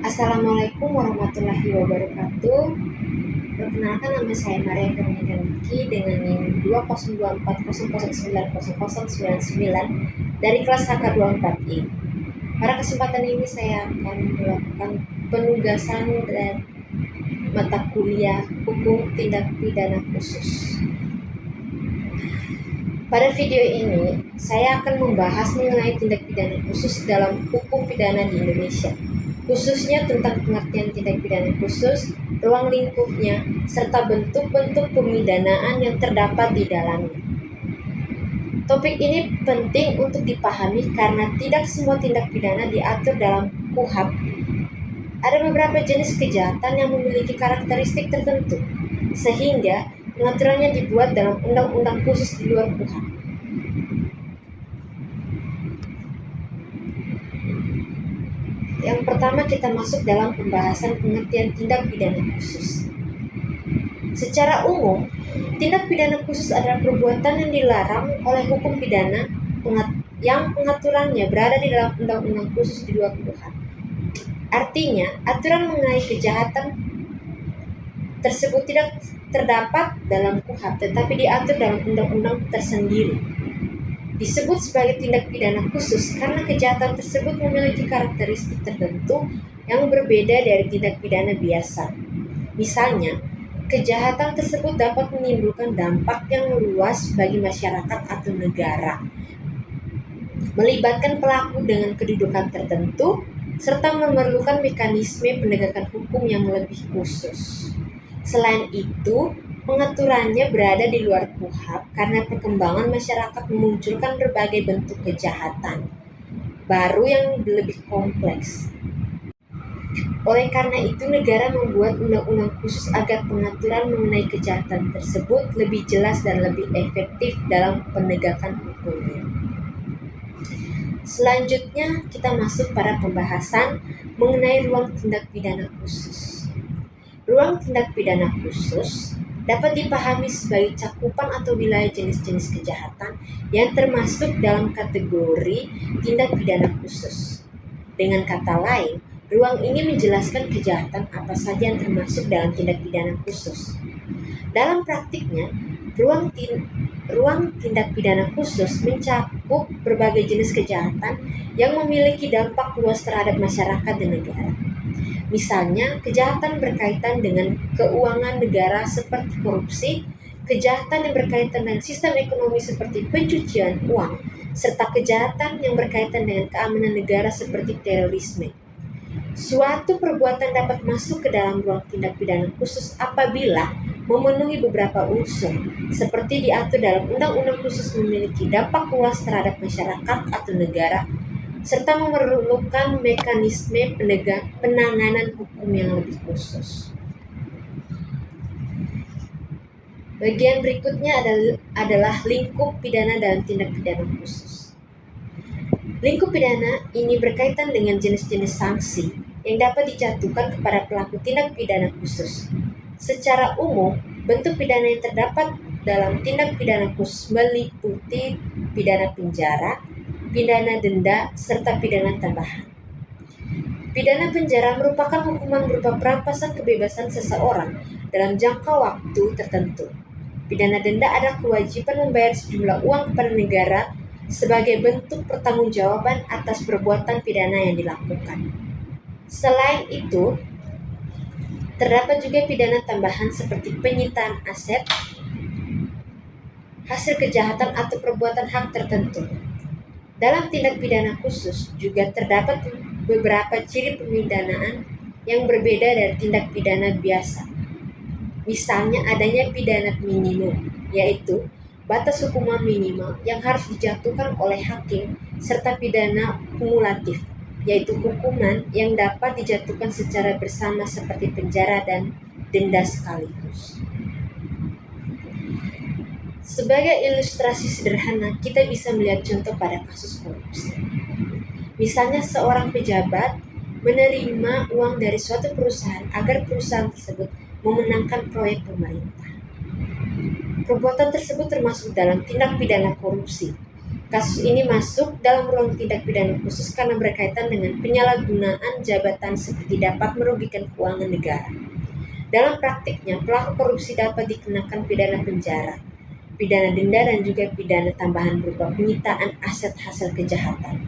Assalamualaikum warahmatullahi wabarakatuh. Perkenalkan, nama saya Maria Karnika Niki dengan NIM 202400900099 dari kelas HK24I. Pada kesempatan ini saya akan melakukan penugasan dan mata kuliah Hukum Tindak Pidana Khusus. Pada video ini, saya akan membahas mengenai tindak pidana khusus dalam hukum pidana di Indonesia, khususnya tentang pengertian tindak pidana khusus, ruang lingkupnya, serta bentuk-bentuk pemidanaan yang terdapat di dalamnya. Topik ini penting untuk dipahami karena tidak semua tindak pidana diatur dalam KUHP. Ada beberapa jenis kejahatan yang memiliki karakteristik tertentu, sehingga pengaturannya dibuat dalam undang-undang khusus di luar KUHP. Yang pertama, kita masuk dalam pembahasan pengertian tindak pidana khusus. Secara umum, tindak pidana khusus adalah perbuatan yang dilarang oleh hukum pidana yang pengaturannya berada di dalam undang-undang khusus di luar KUHP. Artinya, aturan mengenai kejahatan tersebut tidak terdapat dalam KUHP, tetapi diatur dalam undang-undang tersendiri. Disebut sebagai tindak pidana khusus karena kejahatan tersebut memiliki karakteristik tertentu yang berbeda dari tindak pidana biasa. Misalnya, kejahatan tersebut dapat menimbulkan dampak yang luas bagi masyarakat atau negara, melibatkan pelaku dengan kedudukan tertentu, serta memerlukan mekanisme penegakan hukum yang lebih khusus. Selain itu, pengaturannya berada di luar KUHP karena perkembangan masyarakat memunculkan berbagai bentuk kejahatan baru yang lebih kompleks. Oleh karena itu, negara membuat undang-undang khusus agar pengaturan mengenai kejahatan tersebut lebih jelas dan lebih efektif dalam penegakan hukumnya. Selanjutnya, kita masuk pada pembahasan mengenai ruang tindak pidana khusus. Ruang tindak pidana khusus dapat dipahami sebagai cakupan atau wilayah jenis-jenis kejahatan yang termasuk dalam kategori tindak pidana khusus. Dengan kata lain, ruang ini menjelaskan kejahatan apa saja yang termasuk dalam tindak pidana khusus. Dalam praktiknya, ruang tindak pidana khusus mencakup berbagai jenis kejahatan yang memiliki dampak luas terhadap masyarakat dan negara. Misalnya, kejahatan berkaitan dengan keuangan negara seperti korupsi, kejahatan yang berkaitan dengan sistem ekonomi seperti pencucian uang, serta kejahatan yang berkaitan dengan keamanan negara seperti terorisme. Suatu perbuatan dapat masuk ke dalam ruang tindak pidana khusus apabila memenuhi beberapa unsur, seperti diatur dalam undang-undang khusus memiliki dampak luas terhadap masyarakat atau negara, serta memerlukan mekanisme penanganan hukum yang lebih khusus. Bagian berikutnya adalah lingkup pidana dalam tindak pidana khusus. Lingkup pidana ini berkaitan dengan jenis-jenis sanksi yang dapat dijatuhkan kepada pelaku tindak pidana khusus. Secara umum, bentuk pidana yang terdapat dalam tindak pidana khusus meliputi pidana penjara, pidana denda, serta pidana tambahan. Pidana penjara merupakan hukuman berupa perampasan kebebasan seseorang dalam jangka waktu tertentu. Pidana denda adalah kewajiban membayar sejumlah uang kepada negara sebagai bentuk pertanggungjawaban atas perbuatan pidana yang dilakukan. Selain itu, terdapat juga pidana tambahan seperti penyitaan aset, hasil kejahatan atau perbuatan hak tertentu. Dalam tindak pidana khusus juga terdapat beberapa ciri pemidanaan yang berbeda dari tindak pidana biasa. Misalnya adanya pidana minimum, yaitu batas hukuman minimal yang harus dijatuhkan oleh hakim, serta pidana kumulatif, yaitu hukuman yang dapat dijatuhkan secara bersama seperti penjara dan denda sekaligus. Sebagai ilustrasi sederhana, kita bisa melihat contoh pada kasus korupsi. Misalnya seorang pejabat menerima uang dari suatu perusahaan agar perusahaan tersebut memenangkan proyek pemerintah. Perbuatan tersebut termasuk dalam tindak pidana korupsi Kasus ini masuk dalam ruang tindak pidana khusus karena berkaitan dengan penyalahgunaan jabatan seperti dapat merugikan keuangan negara. Dalam praktiknya, pelaku korupsi dapat dikenakan pidana penjara, pidana denda, dan juga pidana tambahan berupa penyitaan aset hasil kejahatan.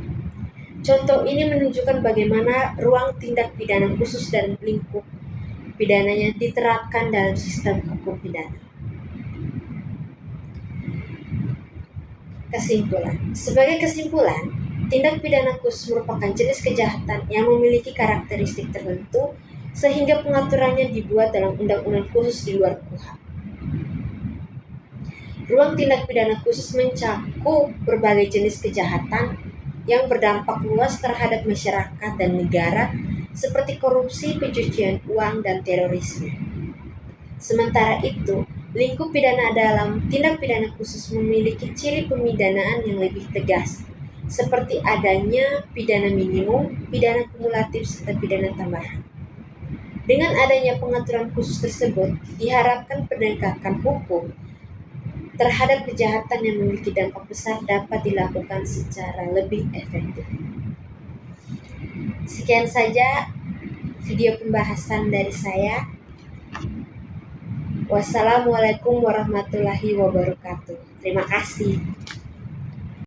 Contoh ini menunjukkan bagaimana ruang tindak pidana khusus dan lingkup pidananya diterapkan dalam sistem hukum pidana. Kesimpulan. Sebagai kesimpulan, tindak pidana khusus merupakan jenis kejahatan yang memiliki karakteristik tertentu sehingga pengaturannya dibuat dalam undang-undang khusus di luar KUHP. Ruang tindak pidana khusus mencakup berbagai jenis kejahatan yang berdampak luas terhadap masyarakat dan negara seperti korupsi, pencucian uang, dan terorisme. Sementara itu, lingkup pidana dalam tindak pidana khusus memiliki ciri pemidanaan yang lebih tegas, seperti adanya pidana minimum, pidana kumulatif, serta pidana tambahan. Dengan adanya pengaturan khusus tersebut, diharapkan penegakan hukum terhadap kejahatan yang memiliki dampak besar dapat dilakukan secara lebih efektif. Sekian saja video pembahasan dari saya. Wassalamualaikum warahmatullahi wabarakatuh. Terima kasih.